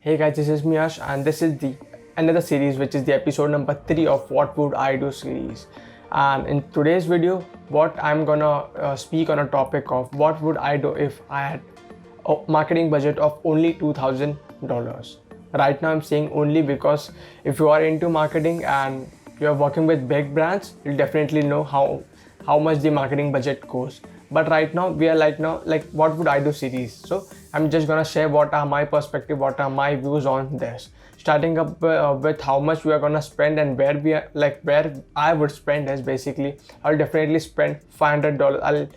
Hey guys, this is Miyash and this is the another series which is the episode number 3 of What Would I Do series. And in today's video, what I'm gonna speak on a topic of what would I do if I had a marketing budget of only $2,000. Right now I'm saying only because if you are into marketing and you're working with big brands, you'll definitely know how much the marketing budget goes. But right now we are like what would I do series. So I'm just gonna share what are my perspective, what are my views on this. Starting up with how much we are gonna spend and where we are, like where I would spend is basically I'll definitely spend $500.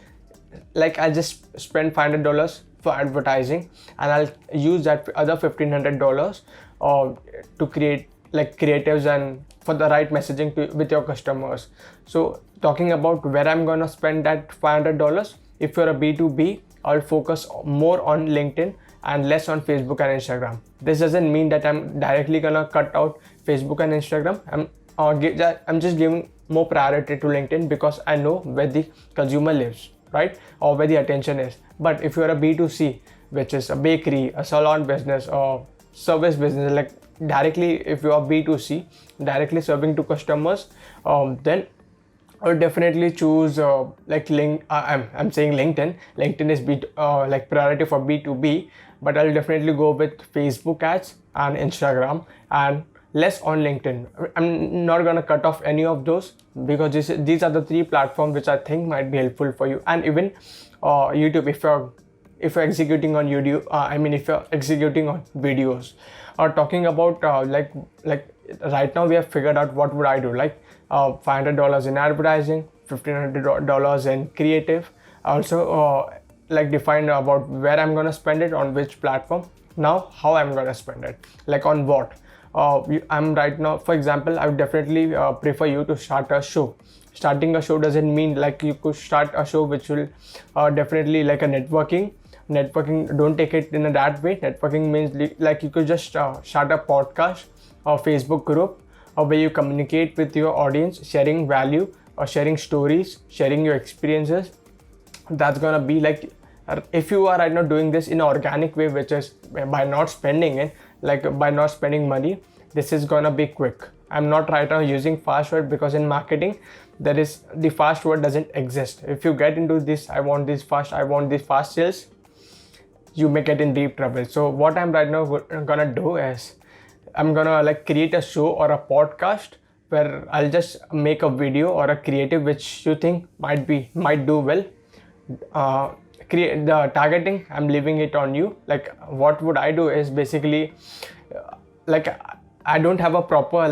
I'll just spend $500 for advertising and I'll use that other $1,500 to create like creatives and for the right messaging with your customers. So talking about where I'm gonna spend that $500, if you're a B2B, I'll focus more on LinkedIn and less on Facebook and Instagram. This doesn't mean that I'm directly gonna cut out Facebook and Instagram. I'm just giving more priority to LinkedIn because I know where the consumer lives, right? Or where the attention is. But if you're a B2C, which is a bakery, a salon business, or service business, like directly if you are B2C, directly serving to customers, then I would definitely choose I'm saying LinkedIn. LinkedIn is like priority for B2B, but I'll definitely go with Facebook ads and Instagram and less on LinkedIn. I'm not gonna cut off any of those because these are the three platforms which I think might be helpful for you. And even YouTube, if you're executing on YouTube, if you're executing on videos, or talking about like right now we have figured out what would I do, like $500 in advertising, $1,500 in creative. Also like define about where I'm gonna spend it on which platform. Now how I'm gonna spend it, like on what. I'm right now, for example, I would definitely prefer you to start a show. Starting a show doesn't mean like you could start a show which will definitely like a networking. Don't take it in that way. Networking means like you could just start a podcast or Facebook group where you communicate with your audience, sharing value or sharing stories, sharing your experiences. That's gonna be like, if you are right now doing this in an organic way, which is by not spending it, like by not spending money, this is gonna be quick. I'm not right now using fast word because in marketing the fast word doesn't exist. If you get into this, I want this fast sales, you may get in deep trouble. So what I'm right now gonna do is I'm gonna like create a show or a podcast where I'll just make a video or a creative which you think might do well. Create the targeting, I'm leaving it on you. Like what would I do is basically like I don't have a proper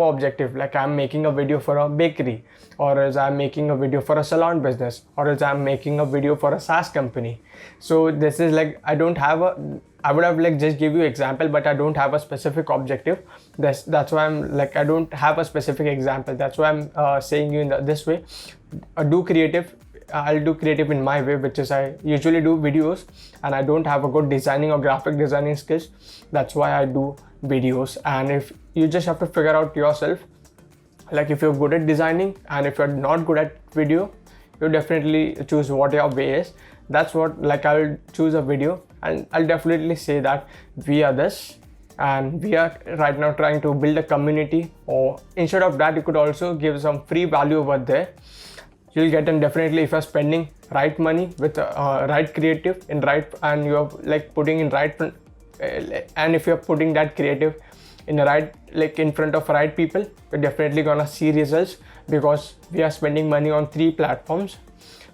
objective. Like I'm making a video for a bakery, or else I'm making a video for a salon business, or else I'm making a video for a SaaS company. So this is like I would have like just give you example, but I don't have a specific objective. That's why I'm like I don't have a specific example. That's why I'm saying you in this way. Do creative. I'll do creative in my way, which is I usually do videos and I don't have a good designing or graphic designing skills. That's why I do videos. And if you just have to figure out yourself, like if you're good at designing and if you're not good at video, you definitely choose what your way is. That's what, like I'll choose a video and I'll definitely say that we are this and we are right now trying to build a community. Or instead of that, you could also give some free value over there. You'll get, and definitely if you're spending right money with right creative in right, and you're like putting in right, and if you're putting that creative in the right, like in front of right people, you're definitely gonna see results because we are spending money on 3 platforms.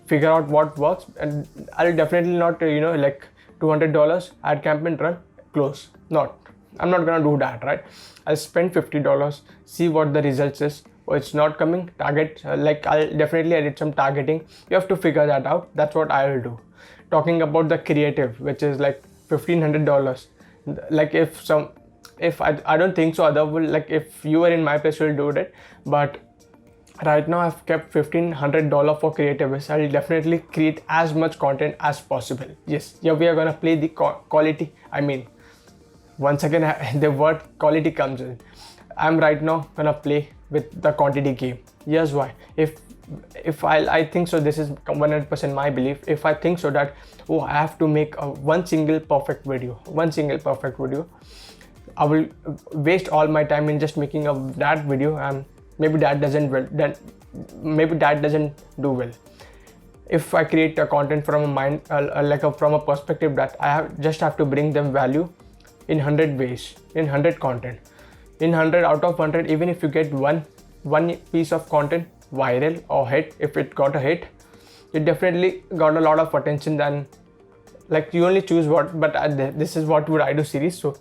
Figure out what works, and I'll definitely not like $200 ad campaign run close. I'm not gonna do that, right? I'll spend $50, see what the results is. Or it's not coming, target, like I'll definitely edit some targeting. You have to figure that out. That's what I will do. Talking about the creative, which is like $1,500. Like if I don't think so other will, like if you were in my place, you'll do that. But right now I've kept $1,500 for creative. I'll definitely create as much content as possible. Yes, yeah, we are gonna play the quality. Once again, the word quality comes in. I'm right now gonna play with the quantity game. Here's why. If if I think so, this is 100% my belief. If I think so that, oh, I have to make one single perfect video, I will waste all my time in just making that video, and maybe that doesn't do well. If I create a content from a mind, from a perspective that I just have to bring them value in 100 ways, in 100 content, in 100 out of 100, even if you get one piece of content viral or hit, if it got a hit, it definitely got a lot of attention. Then like you only choose what, but this is what would I do series. So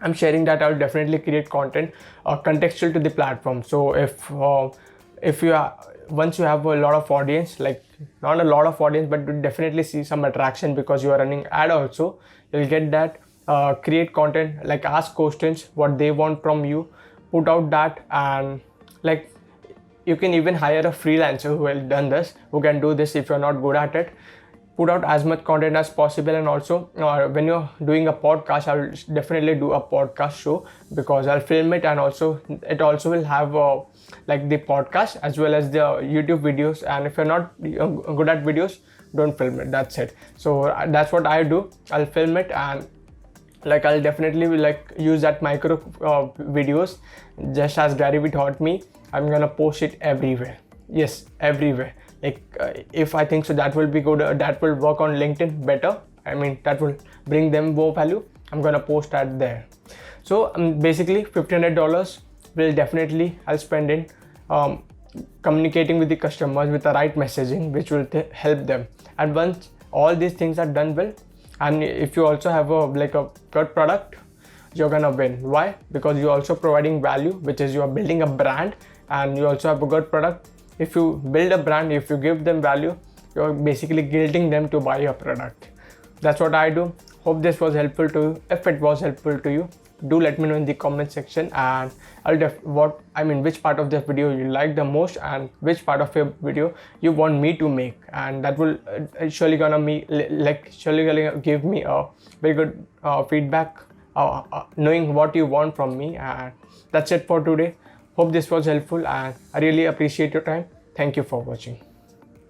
I'm sharing that I'll definitely create content contextual to the platform. So if you are, once you have a lot of audience, like not a lot of audience, but you definitely see some attraction because you are running ad also, you'll get that. Create content, like ask questions what they want from you, put out that, and like you can even hire a freelancer who has done this, who can do this if you're not good at it. Put out as much content as possible. And also when you're doing a podcast, I'll definitely do a podcast show, because I'll film it, and also it also will have like the podcast as well as the YouTube videos. And if you're not good at videos, don't film it, that's it. So that's what I do. I'll film it, and like I'll definitely like use that micro videos, just as Gary Vee taught me. I'm gonna post it everywhere. Yes, everywhere. Like if I think so that will be good, that will work on LinkedIn better, I mean that will bring them more value, I'm gonna post that there. So basically $1,500 will definitely I'll spend in communicating with the customers with the right messaging, which will help them. And once all these things are done well, and if you also have a good product, you're gonna win. Why? Because you're also providing value, which is you are building a brand, and you also have a good product. If you build a brand, if you give them value, you're basically guilting them to buy your product. That's what I do. Hope this was helpful to you. If it was helpful to you, do let me know in the comment section, and which part of this video you like the most, and which part of your video you want me to make, and that will surely gonna give me a very good feedback, knowing what you want from me. And that's it for today. Hope this was helpful, and I really appreciate your time. Thank you for watching.